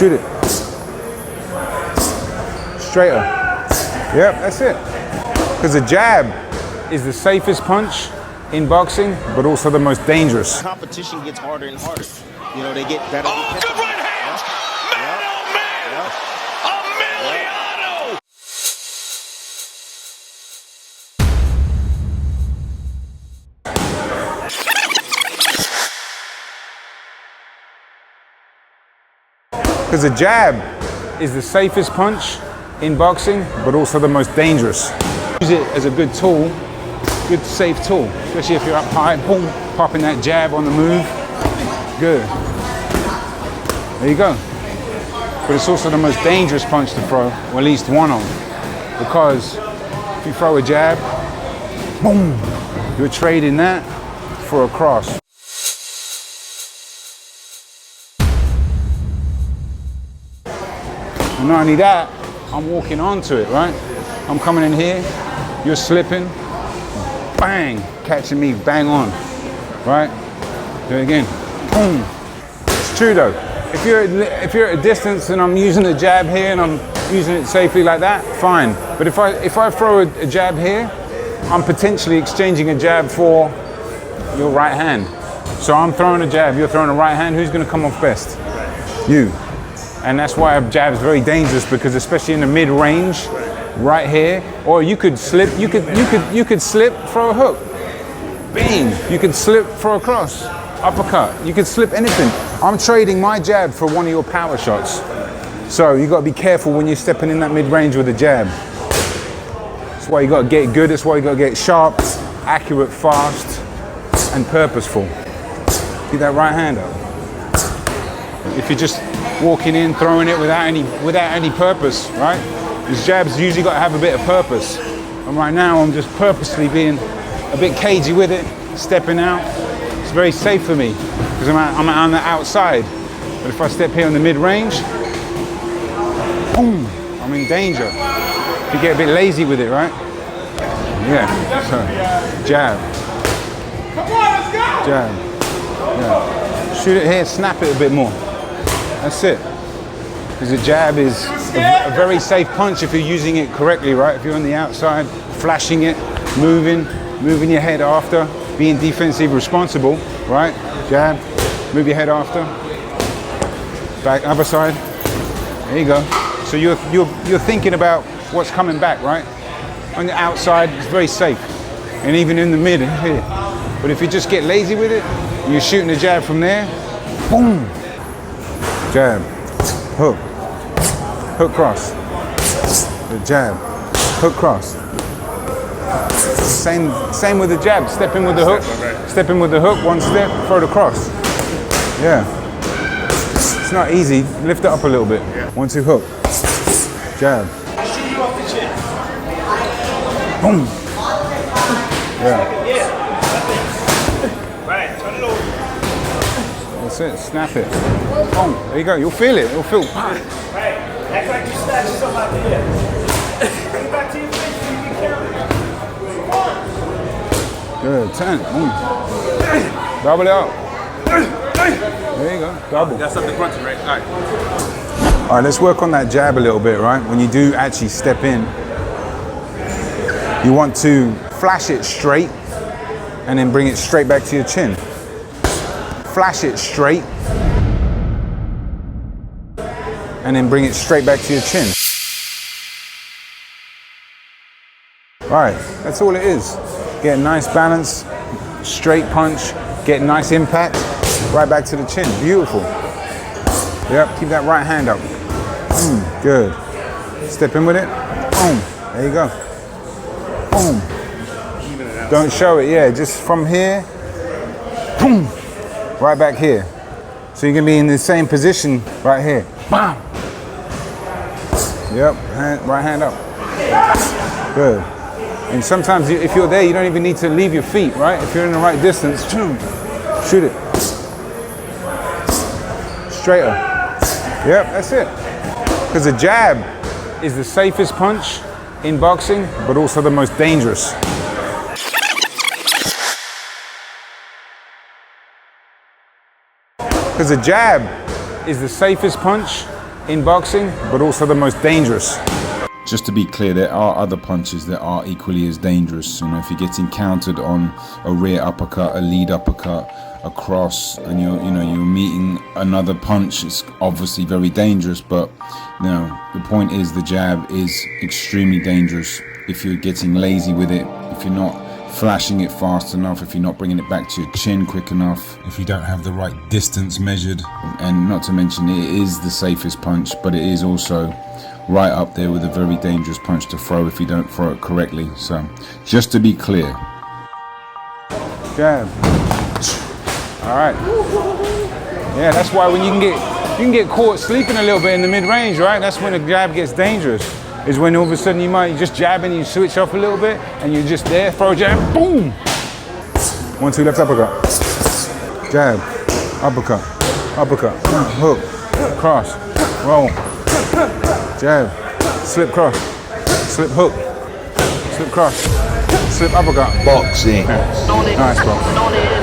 Shoot it. Straighter. Yep, that's it. Because the jab is the safest punch in boxing, but also the most dangerous. Competition gets harder and harder. You know, they get better. Oh, good right hand! Man, oh man! Emiliano! Because the jab is the safest punch in boxing, but also the most dangerous. Use it as a good tool, good safe tool, especially if you're up high, boom, popping that jab on the move. Good. There you go. But it's also the most dangerous punch to throw, or at least one of them. Because if you throw a jab, boom, you're trading that for a cross. And not only that, I'm walking onto it, right? I'm coming in here, you're slipping, bang, catching me bang on, right? Do it again, boom. It's true though. If you're at a distance and I'm using a jab here and I'm using it safely like that, fine. But if I throw a jab here, I'm potentially exchanging a jab for your right hand. So I'm throwing a jab, you're throwing a right hand, who's gonna come off best? You. And that's why a jab is very dangerous, because especially in the mid-range, right here, or you could slip, you could slip, throw a hook, bang. You could slip, throw a cross, uppercut. You could slip anything. I'm trading my jab for one of your power shots. So you got to be careful when you're stepping in that mid-range with a jab. That's why you got to get good. That's why you got to get sharp, accurate, fast, and purposeful. Keep that right hand up. If you're just walking in, throwing it without any purpose, right? These jabs usually got to have a bit of purpose. And right now I'm just purposely being a bit cagey with it, stepping out. It's very safe for me because I'm on the outside. But if I step here in the mid-range, boom, I'm in danger. If you get a bit lazy with it, right? Yeah, so, jab. Come on, let's go! Jab, yeah. Shoot it here, snap it a bit more. That's it. Because a jab is a very safe punch if you're using it correctly, right? If you're on the outside, flashing it, moving your head after, being defensive responsible, right? Jab, move your head after. Back, other side. There you go. So you're thinking about what's coming back, right? On the outside, it's very safe. And even in the mid here. But if you just get lazy with it, and you're shooting a jab from there, boom. Jab, hook, hook cross, the jab, hook cross. Same with the jab, step in with the hook, step in with the hook, one step, throw the cross. Yeah, it's not easy, lift it up a little bit. 1, 2, hook, jab, boom. Yeah. That's it, snap it. Boom, there you go, you'll feel it, you'll feel. Hey, act like you snatched something out there. Bring it back to your face so you can carry it. Good, 10, boom. Double it up. There you go, double. That's something crunchy, right? All right. All right, let's work on that jab a little bit, right? When you do actually step in, you want to flash it straight and then bring it straight back to your chin. Flash it straight and then bring it straight back to your chin. Right, that's all it is. Get a nice balance, straight punch, get nice impact, right back to the chin. Beautiful. Yep, keep that right hand up. Good. Step in with it. Boom. There you go. Boom. Don't show it, yeah, just from here. Boom. Right back here. So you're gonna be in the same position right here. Bam. Yep, right hand up. Good. And sometimes if you're there, you don't even need to leave your feet, right? If you're in the right distance, shoot it. Straighter. Yep, that's it. Because the jab is the safest punch in boxing, but also the most dangerous. Because the jab is the safest punch in boxing, but also the most dangerous. Just to be clear, there are other punches that are equally as dangerous. You know, if you're getting countered on a rear uppercut, a lead uppercut, a cross, and you're meeting another punch, it's obviously very dangerous. But you know, the point is the jab is extremely dangerous if you're getting lazy with it, if you're not flashing it fast enough, if you're not bringing it back to your chin quick enough, if you don't have the right distance measured. And not to mention, it is the safest punch, but it is also right up there with a very dangerous punch to throw if you don't throw it correctly. So just to be clear. Jab. All right. Yeah, that's why when you can get caught sleeping a little bit in the mid-range, right? That's when the jab gets dangerous. Is when all of a sudden you might just jab and you switch off a little bit and you're just there, throw a jab, boom! 1-2 left uppercut. Jab, uppercut, uppercut, hook, cross, roll, jab, slip cross, slip hook, slip cross, slip uppercut. Boxing. Nice, bro.